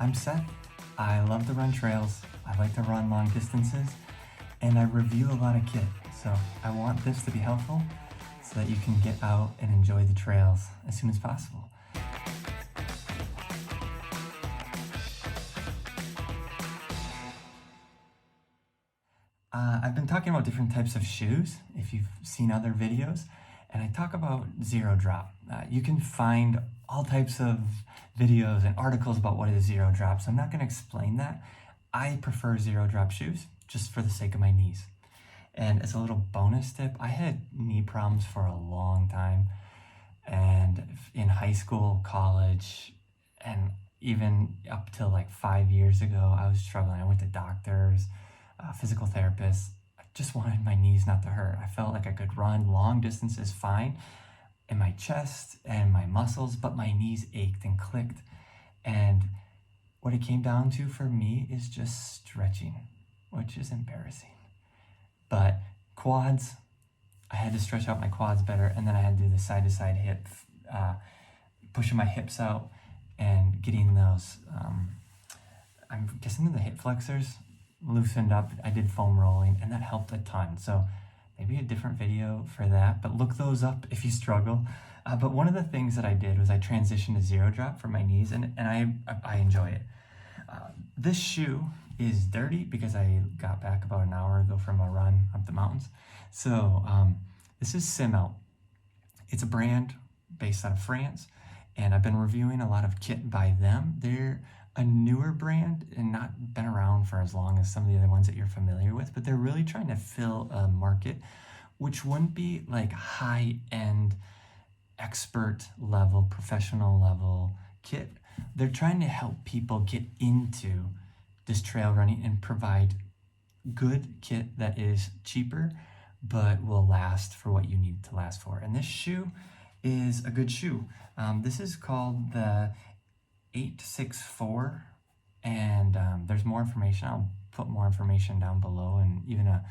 I'm Seth. I love to run trails. I like to run long distances, and I review a lot of kit. So I want this to be helpful so that you can get out and enjoy the trails as soon as possible. I've been talking about different types of shoes, if you've seen other videos, and I talk about zero drop. You can find all types of videos and articles about what is zero drop, so I'm not going to explain that. I prefer zero drop shoes just for the sake of my knees. And as a little bonus tip, I had knee problems for a long time, and in high school, college, and even up till like 5 years ago, I was struggling. I went to doctors, physical therapists. I just wanted my knees not to hurt. I felt like I could run long distances fine in my chest and my muscles, but my knees ached and clicked. And what it came down to for me is just stretching, which is embarrassing. But quads, I had to stretch out my quads better, and then I had to do the side-to-side hip, pushing my hips out and getting those, I'm guessing the hip flexors loosened up. I did foam rolling, and that helped a ton. So maybe a different video for that, but look those up if you struggle. But one of the things that I did was I transitioned to zero drop for my knees, and I enjoy it. This shoe is dirty because I got back about an hour ago from a run up the mountains. So this is Cimalp. It's a brand based out of France, and I've been reviewing a lot of kit by them. They're a newer brand and not been around for as long as some of the other ones that you're familiar with, but they're really trying to fill a market which wouldn't be like high-end, expert level, professional level kit. They're trying to help people get into this trail running and provide good kit that is cheaper but will last for what you need it to last for. And this shoe is a good shoe. This is called the 864, and there's more information. I'll put more information down below and even a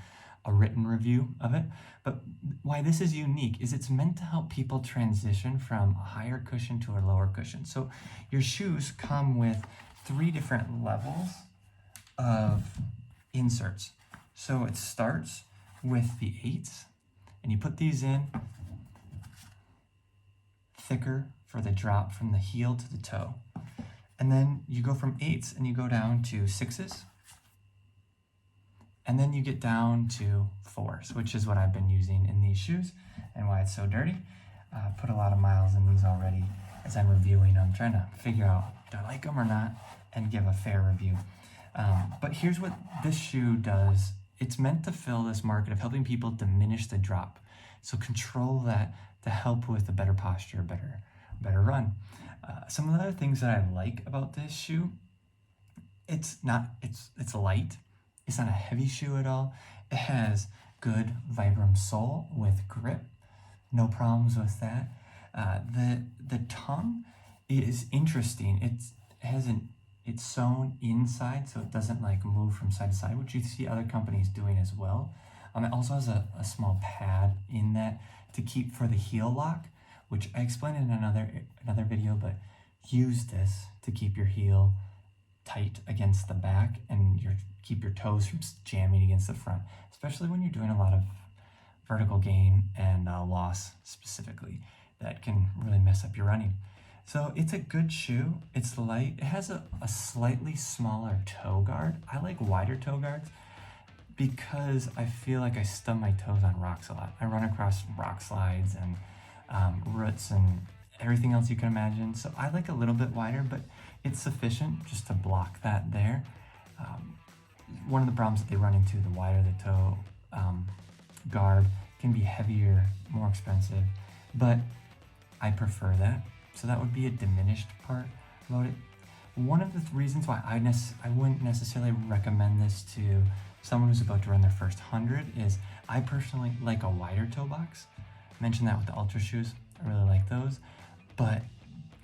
written review of it. But why this is unique is it's meant to help people transition from a higher cushion to a lower cushion. So your shoes come with 3 different levels of inserts. So it starts with the 8s, and you put these in thicker for the drop from the heel to the toe. And then you go from 8s and you go down to 6s. And then you get down to 4s, which is what I've been using in these shoes and why it's so dirty. Put a lot of miles in these already as I'm reviewing them, trying to figure out, do I like them or not, and give a fair review. But here's what this shoe does. It's meant to fill this market of helping people diminish the drop. So control that to help with a better posture, better run. Some of the other things that I like about this shoe, it's light. It's not a heavy shoe at all. It has good Vibram sole with grip. No problems with that. The tongue is interesting. It's sewn inside, so it doesn't like move from side to side, which you see other companies doing as well. It also has a small pad in that to keep for the heel lock, which I explained in another video, but use this to keep your heel tight against the back and keep your toes from jamming against the front, especially when you're doing a lot of vertical gain and loss specifically. That can really mess up your running. So it's a good shoe. It's light. It has a slightly smaller toe guard. I like wider toe guards because I feel like I stub my toes on rocks a lot. I run across rock slides and roots and everything else you can imagine. So I like a little bit wider, but it's sufficient just to block that there. One of the problems that they run into, the wider the toe guard, can be heavier, more expensive, but I prefer that. So that would be a diminished part about it. One of the reasons why I wouldn't necessarily recommend this to someone who's about to run their first 100 is I personally like a wider toe box. I mentioned that with the Ultra shoes. I really like those. But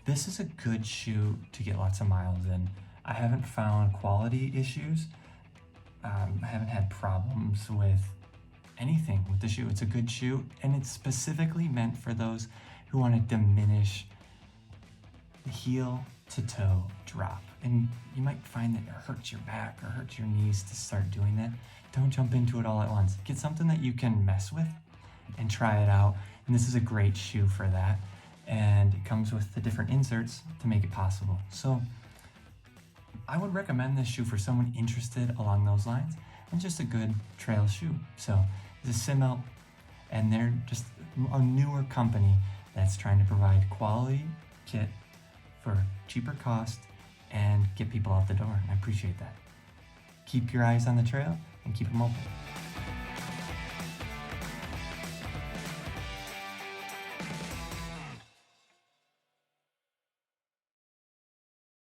this is a good shoe to get lots of miles in. I haven't found quality issues. I haven't had problems with anything with the shoe. It's a good shoe, and it's specifically meant for those who want to diminish the heel to toe drop. And you might find that it hurts your back or hurts your knees to start doing that. Don't jump into it all at once. Get something that you can mess with and try it out. And this is a great shoe for that. And it comes with the different inserts to make it possible. So I would recommend this shoe for someone interested along those lines and just a good trail shoe. So this is Cimalp, and they're just a newer company that's trying to provide quality kit for cheaper cost and get people out the door. And I appreciate that. Keep your eyes on the trail and keep them open.